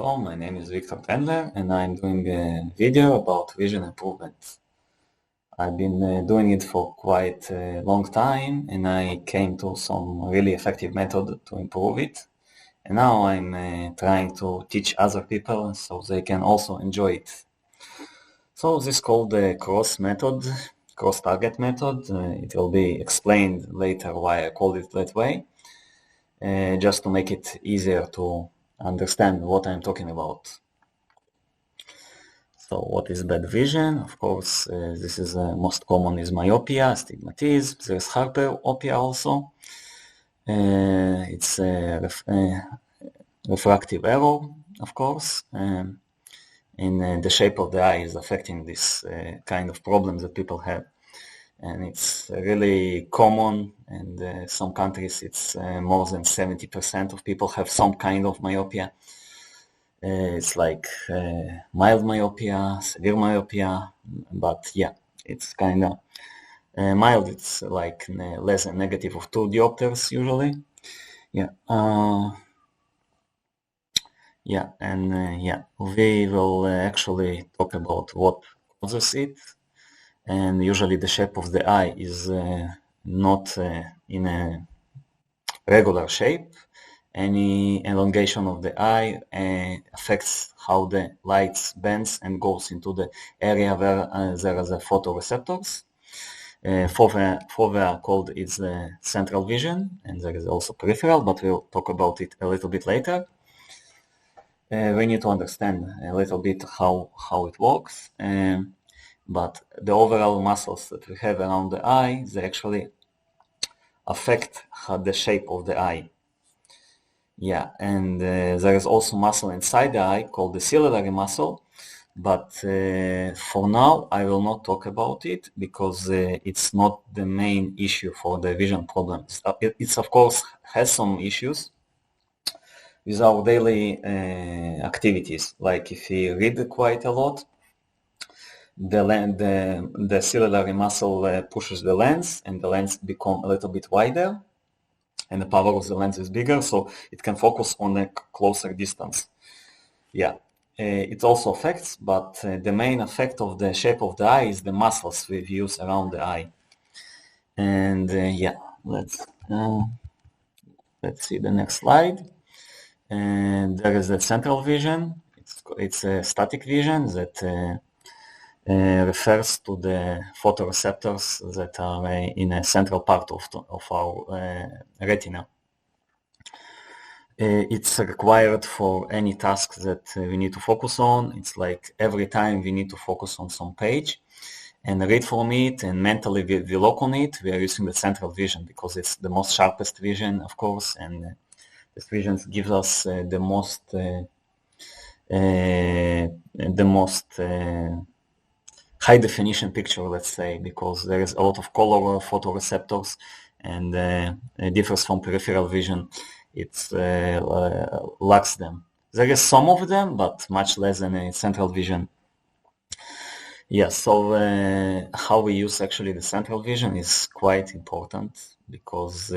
Hello, my name is Victor Tendler and I'm doing a video about vision improvement. I've been doing it for quite a long time and I came to some really effective method to improve it. And now I'm trying to teach other people so they can also enjoy it. So this is called the cross-target method. It will be explained later why I called it that way, just to make it easier to understand what I'm talking about. So what is bad vision? Of course, this is most common is myopia, astigmatism. There's hyperopia also. It's refractive error, of course. And the shape of the eye is affecting this kind of problems that people have. And it's really common, and some countries it's more than 70% of people have some kind of myopia. It's like mild myopia, severe myopia, but yeah, it's kind of mild. It's like less than negative of 2 diopters usually. Yeah. We will actually talk about what causes it. And usually the shape of the eye is not in a regular shape. Any elongation of the eye affects how the light bends and goes into the area where there are the photoreceptors. Fovea are called it's the central vision, and there is also peripheral, but we'll talk about it a little bit later. We need to understand a little bit how it works. But the overall muscles that we have around the eye, they actually affect the shape of the eye. Yeah, and there is also muscle inside the eye called the ciliary muscle, but for now I will not talk about it because it's not the main issue for the vision problems. It's of course has some issues with our daily activities, like if we read quite a lot, the ciliary muscle pushes the lens and the lens become a little bit wider and the power of the lens is bigger, so it can focus on a closer distance. Yeah, it also affects, but the main effect of the shape of the eye is the muscles we use around the eye. And let's see the next slide. And there is the central vision. It's a static vision that refers to the photoreceptors that are in a central part of our retina. It's required for any task that we need to focus on. It's like every time we need to focus on some page and read from it and mentally we look on it, we are using the central vision because it's the most sharpest vision, of course, and this vision gives us the most high definition picture, let's say, because there is a lot of color photoreceptors and it differs from peripheral vision. It lacks them. There is some of them, but much less than a central vision. Yeah, so how we use actually the central vision is quite important because,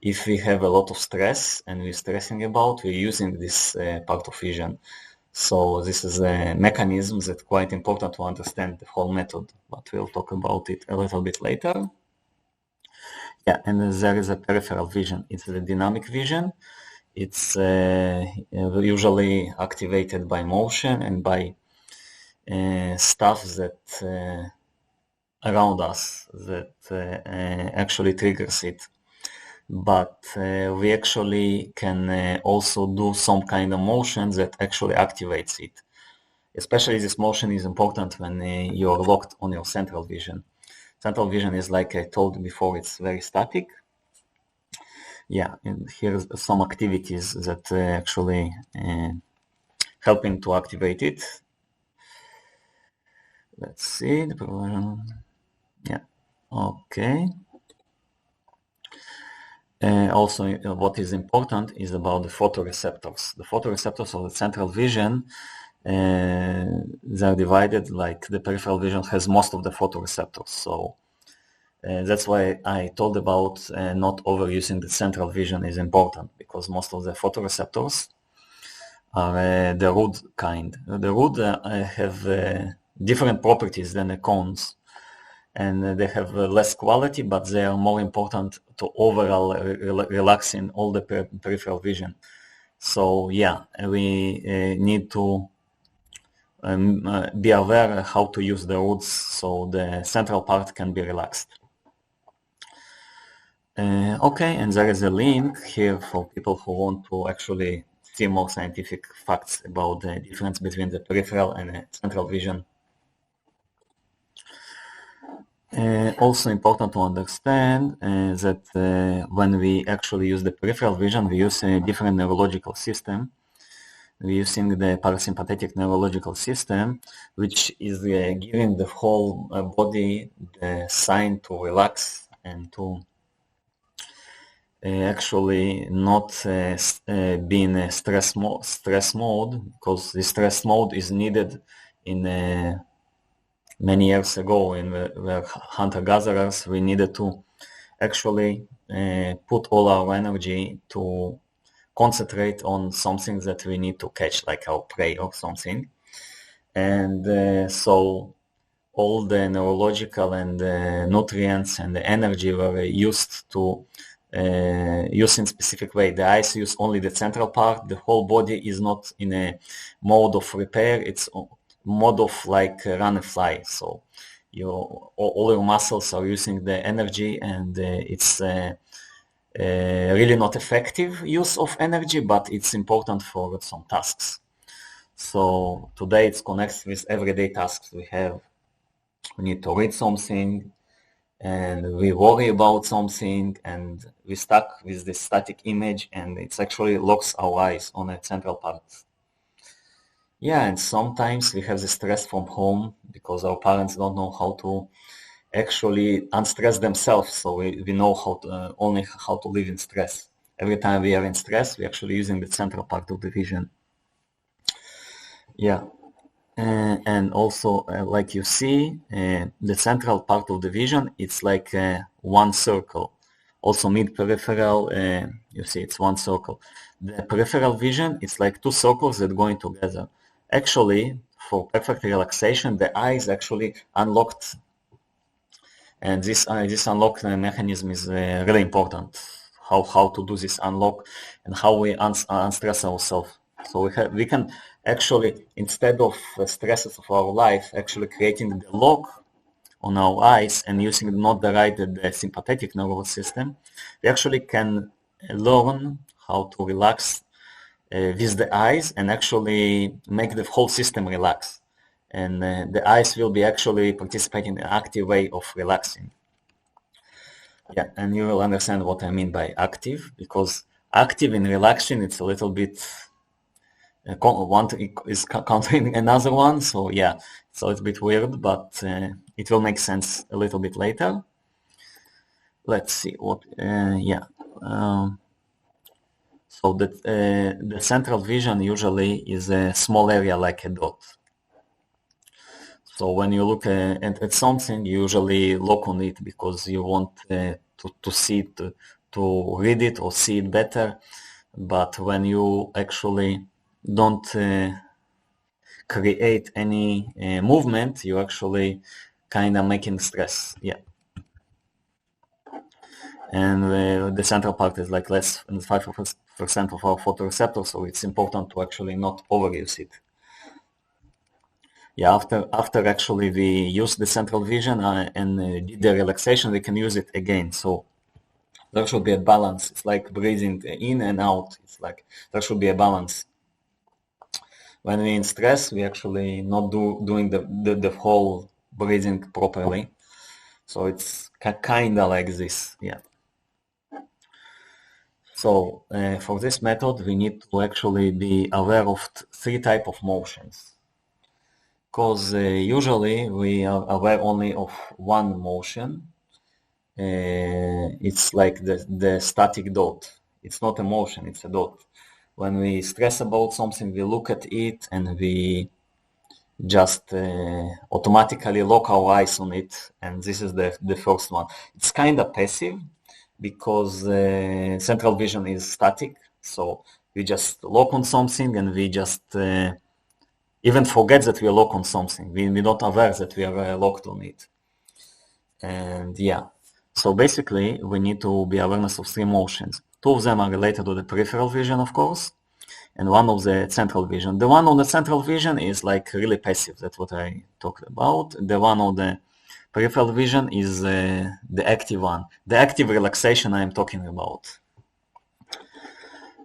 if we have a lot of stress and we're stressing about, we're using this part of vision. So this is a mechanism that's quite important to understand the whole method, but we'll talk about it a little bit later. Yeah, and there is a peripheral vision. It's the dynamic vision. It's usually activated by motion and by stuff that around us that actually triggers it. But we actually can also do some kind of motion that actually activates it. Especially this motion is important when you're locked on your central vision. Central vision is, like I told before, it's very static. Yeah, and here's some activities that actually helping to activate it. Let's see the provision. Yeah, okay. Also, what is important is about the photoreceptors. The photoreceptors of the central vision, they're divided, like the peripheral vision has most of the photoreceptors. So that's why I told about not overusing the central vision is important, because most of the photoreceptors are the rod kind. The rod have different properties than the cones, and they have less quality, but they are more important to overall relaxing all the peripheral vision. So yeah, we need to be aware how to use the rods so the central part can be relaxed. Okay, and there is a link here for people who want to actually see more scientific facts about the difference between the peripheral and the central vision. Also important to understand that when we actually use the peripheral vision, we use a different neurological system. We're using the parasympathetic neurological system, which is giving the whole body the sign to relax and to actually not be in a stress mode, because the stress mode is needed in many years ago when we were hunter-gatherers. We needed to actually put all our energy to concentrate on something that we need to catch, like our prey or something. And so all the neurological and nutrients and the energy were used to use in specific way. The eyes use only the central part. The whole body is not in a mode of repair. It's mode of like run and fly. So all your muscles are using the energy, and it's really not effective use of energy, but it's important for some tasks. So today it connects with everyday tasks we have. We need to read something, and we worry about something, and we stuck with this static image, and it actually locks our eyes on a central part. Yeah, and sometimes we have the stress from home because our parents don't know how to actually unstress themselves, so we know only how to live in stress. Every time we are in stress, we're actually using the central part of the vision. Yeah. And also, like you see, the central part of the vision, it's like one circle. Also mid-peripheral, you see it's one circle. The peripheral vision, it's like two circles that going together. Actually, for perfect relaxation, the eye is actually unlocked. And this unlock mechanism is really important. How to do this unlock and how we unstress ourselves. So we can actually, instead of stresses of our life, actually creating the lock on our eyes and using not the sympathetic nervous system, we actually can learn how to relax with the eyes and actually make the whole system relax. And the eyes will be actually participating in an active way of relaxing. Yeah, and you will understand what I mean by active, because active in relaxing, it's a little bit one is countering another one. So yeah, so it's a bit weird, but it will make sense a little bit later. Let's see what, yeah. So the central vision usually is a small area like a dot. So when you look at something, you usually look on it because you want to see it, to read it or see it better. But when you actually don't create any movement, you actually kind of making stress. Yeah. And the central part is like less than 5% of our photoreceptors, so it's important to actually not overuse it. Yeah, after actually we use the central vision and did the relaxation, we can use it again. So there should be a balance. It's like breathing in and out. It's like there should be a balance. When we're in stress, we actually not doing the whole breathing properly. So it's kind of like this, yeah. So for this method, we need to actually be aware of three types of motions. Because usually we are aware only of one motion. It's like the static dot. It's not a motion, it's a dot. When we stress about something, we look at it and we just automatically lock our eyes on it. And this is the first one. It's kind of passive because central vision is static. So we just lock on something and we just even forget that we are locked on something. We're not aware that we are locked on it. And yeah, so basically we need to be awareness of three motions. Two of them are related to the peripheral vision, of course, and one of the central vision. The one on the central vision is like really passive. That's what I talked about. The one on the peripheral vision is the active one, the active relaxation I am talking about.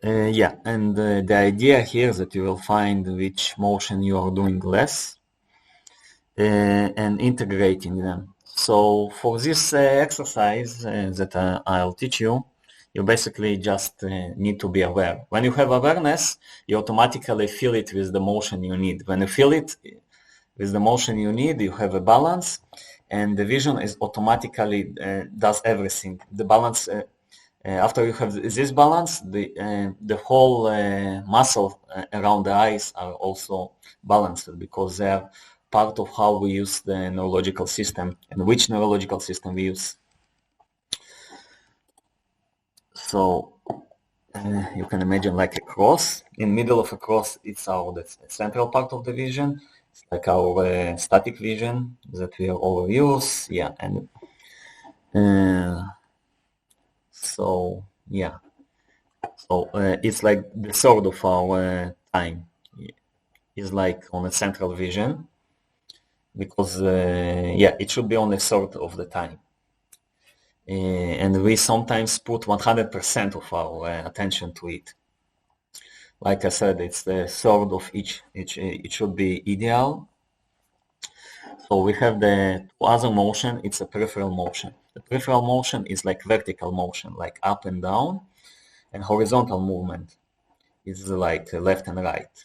Yeah, and the idea here is that you will find which motion you are doing less and integrating them. So for this exercise that I'll teach you, you basically just need to be aware. When you have awareness, you automatically feel it with the motion you need. When you feel it with the motion you need, you have a balance, and the vision is automatically does everything. The balance, after you have this balance, the whole muscle around the eyes are also balanced because they are part of how we use the neurological system and which neurological system we use. So you can imagine like a cross. In middle of a cross, it's the central part of the vision. It's like our static vision that we overuse. Yeah, and so yeah, so it's like the third of our time is like on a central vision because yeah, it should be on a third of the time. And we sometimes put 100% of our attention to it. Like I said, it's the third of each. It should be ideal. So we have the other motion. It's a peripheral motion. The peripheral motion is like vertical motion, like up and down, and horizontal movement is like left and right.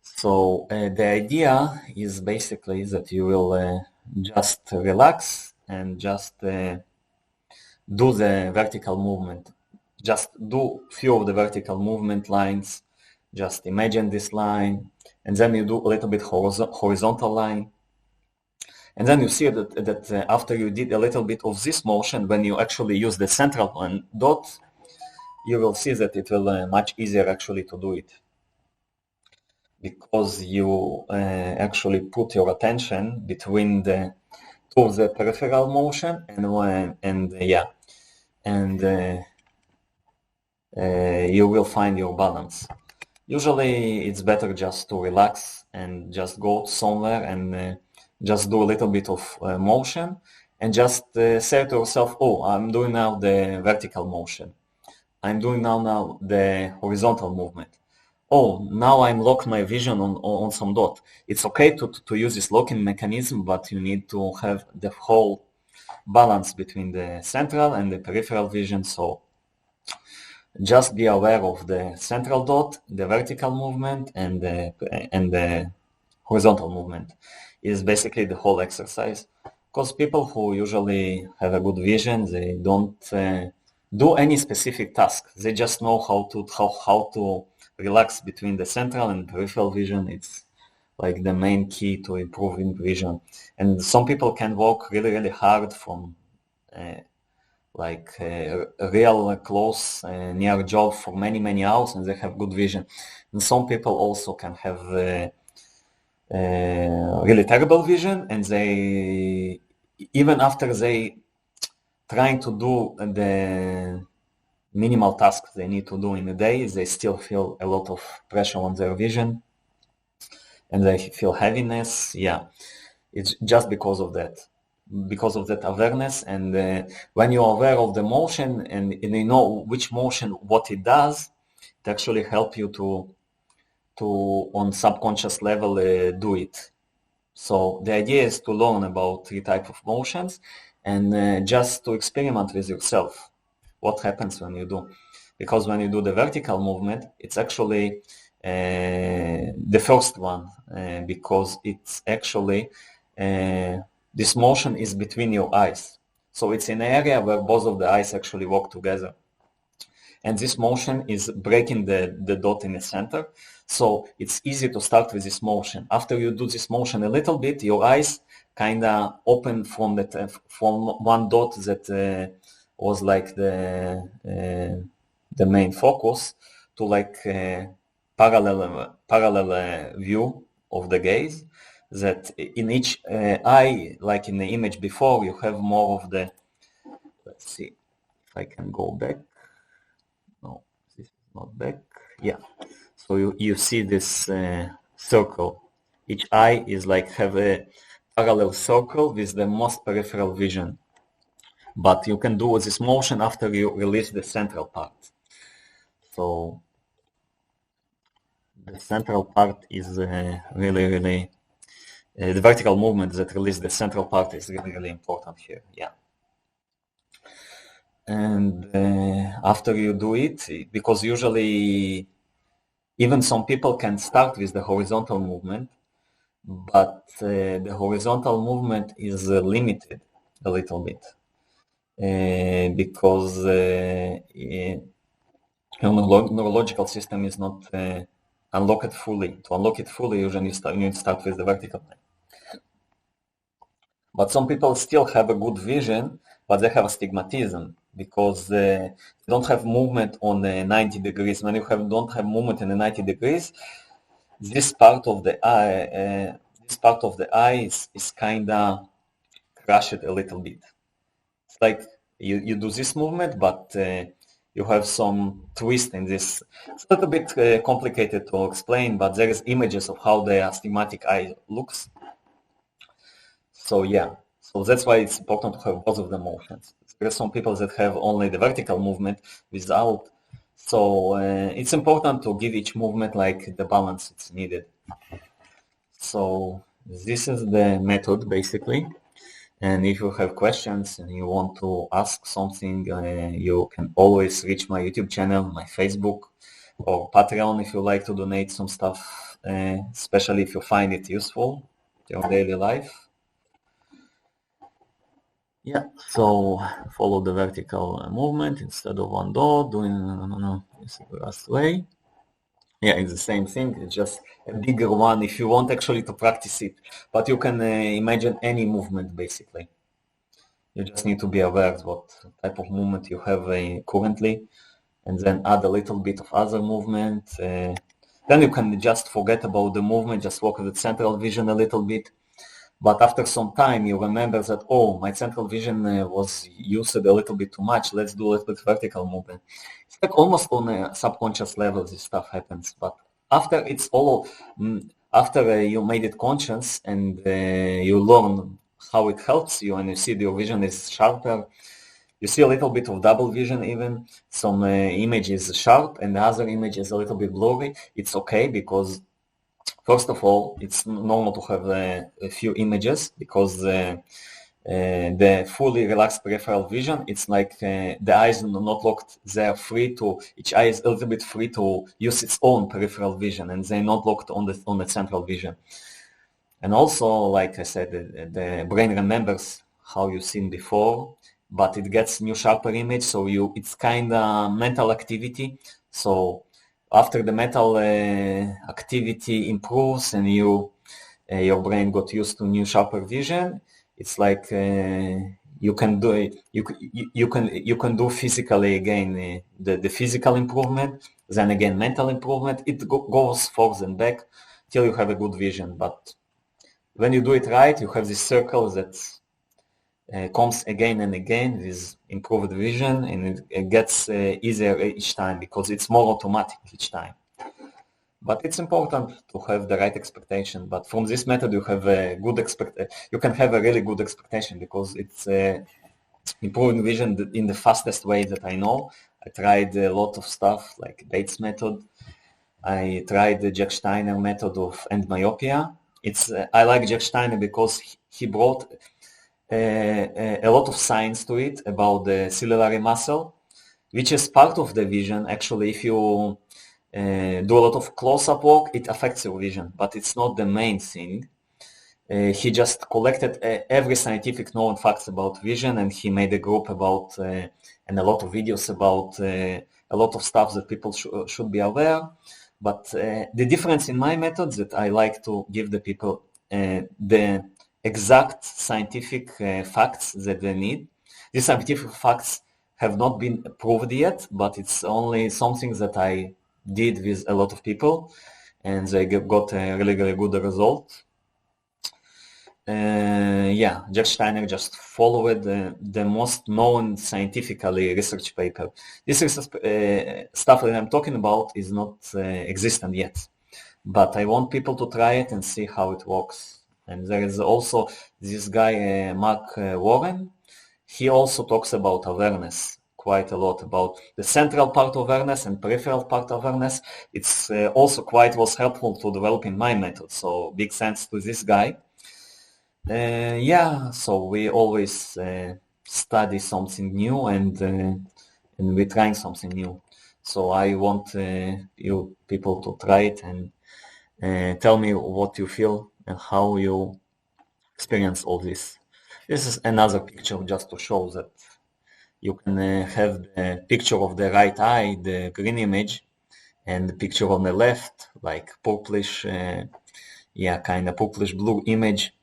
So the idea is basically that you will just relax and just do the vertical movement. Just do few of the vertical movement lines. Just imagine this line, and then you do a little bit horizontal line. And then you see that after you did a little bit of this motion, when you actually use the central one dot, you will see that it will much easier actually to do it. Because you actually put your attention between the peripheral motion and you will find your balance. Usually it's better just to relax and just go somewhere and just do a little bit of motion and just say to yourself, oh, I'm doing now the vertical motion. I'm doing now the horizontal movement. Oh, now I'm locked my vision on some dot. It's okay to use this locking mechanism, but you need to have the whole balance between the central and the peripheral vision. So just be aware of the central dot, the vertical movement, and the horizontal movement is basically the whole exercise. Because people who usually have a good vision, they don't do any specific task. They just know how to relax between the central and peripheral vision. It's like the main key to improving vision. And some people can work really, really hard from a real close near job for many, many hours, and they have good vision. And some people also can have really terrible vision, and they, even after they trying to do the minimal tasks they need to do in a day, they still feel a lot of pressure on their vision and they feel heaviness. Yeah, it's just because of that awareness. And when you're aware of the motion and you know which motion, what it does, it actually helps you to on subconscious level do it. So the idea is to learn about three types of motions and just to experiment with yourself what happens when you do. Because when you do the vertical movement, it's actually the first one because it's actually this motion is between your eyes. So it's an area where both of the eyes actually work together. And this motion is breaking the dot in the center. So it's easy to start with this motion. After you do this motion a little bit, your eyes kind of open from one dot that was like the the main focus to like parallel view of the gaze, that in each eye, like in the image before, you have more of the, let's see if I can go back. No, this is not back. Yeah. So you see this circle. Each eye is like have a parallel circle with the most peripheral vision. But you can do this motion after you release the central part. So the central part is really the vertical movement that release the central part is really important here. Yeah. And after you do it, because usually even some people can start with the horizontal movement, but the horizontal movement is limited a little bit because neurological system is not unlocked fully. To unlock it fully, usually you need to start with the vertical plane. But some people still have a good vision, but they have astigmatism because they don't have movement on 90 degrees. When you don't have movement in the 90 degrees, this part of the eye, is kind of crushed a little bit. It's like you do this movement, but you have some twist in this. It's a little bit complicated to explain, but there is images of how the astigmatic eye looks. So yeah, so that's why it's important to have both of the motions. There are some people that have only the vertical movement without. So it's important to give each movement like the balance it's needed. So this is the method basically. And if you have questions and you want to ask something, you can always reach my YouTube channel, my Facebook, or Patreon if you like to donate some stuff, especially if you find it useful to your daily life. Yeah, so follow the vertical movement instead of one dot, doing this is the last way. Yeah, it's the same thing, it's just a bigger one if you want actually to practice it. But you can imagine any movement basically. You just need to be aware of what type of movement you have currently, and then add a little bit of other movement. Then you can just forget about the movement, just work with central vision a little bit. But after some time, you remember that, oh, my central vision was used a little bit too much. Let's do a little bit vertical movement. It's like almost on a subconscious level, this stuff happens. But after it's all, after you made it conscious and you learn how it helps you and you see your vision is sharper, you see a little bit of double vision even. Some image is sharp and the other image is a little bit blurry. It's okay because first of all, it's normal to have a few images because the fully relaxed peripheral vision, it's like the eyes are not locked. They're free to, each eye is a little bit free to use its own peripheral vision and they're not locked on the central vision. And also, like I said, the brain remembers how you've seen before, but it gets new sharper image. So it's kind of mental activity. So after the mental activity improves and your brain got used to new sharper vision, it's like you can do you can do physically again the physical improvement, then again mental improvement. It goes forth and back till you have a good vision. But when you do it right, you have this circle that comes again and again with improved vision, and it gets easier each time because it's more automatic each time. But it's important to have the right expectation. But from this method, you have a good you can have a really good expectation because it's improving vision in the fastest way that I know. I tried a lot of stuff like Bates method. I tried the Jack Steiner method of end myopia. I like Jack Steiner because he brought a lot of science to it about the ciliary muscle, which is part of the vision. Actually, if you do a lot of close-up work, it affects your vision, but it's not the main thing. He just collected every scientific known facts about vision, and he made a group about and a lot of videos about a lot of stuff that people should be aware. But the difference in my methods that I like to give the people the exact scientific facts that they need. These scientific facts have not been approved yet, but it's only something that I did with a lot of people, and they got a really, really good result. Yeah, Jack Steiner just followed the most known scientifically research paper. This is stuff that I'm talking about is not existent yet, but I want people to try it and see how it works. And there is also this guy, Mark Warren. He also talks about awareness quite a lot, about the central part of awareness and peripheral part of awareness. It's also quite was helpful to developing my method. So big thanks to this guy. Yeah, so we always study something new and we're trying something new. So I want you people to try it and tell me what you feel and how you experience all this. This is another picture just to show that you can have the picture of the right eye, the green image, and the picture on the left, like purplish, yeah, kind of purplish blue image.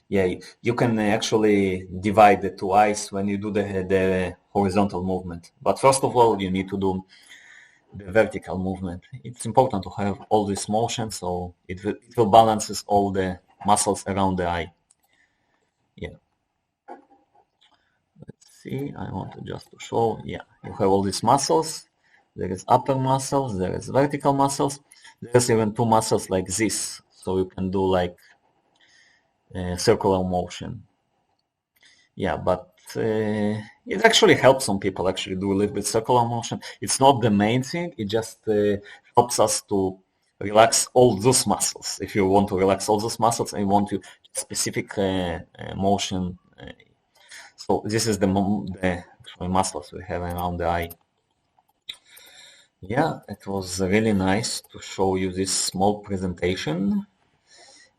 Yeah, you can actually divide the two eyes when you do the horizontal movement. But first of all, you need to do the vertical movement. It's important to have all this motion, so it will balances all the muscles around the eye. Yeah. Let's see, I want to just to show, yeah, you have all these muscles. There is upper muscles, there is vertical muscles. There's even two muscles like this, so you can do like circular motion. Yeah, but it actually helps some people actually do a little bit circular motion. It's not the main thing. It just helps us to relax all those muscles. If you want to relax all those muscles and you want to specific motion. So this is the actually muscles we have around the eye. Yeah, it was really nice to show you this small presentation.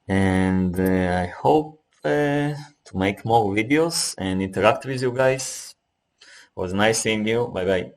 And I hope to make more videos and interact with you guys. It was nice seeing you. Bye bye.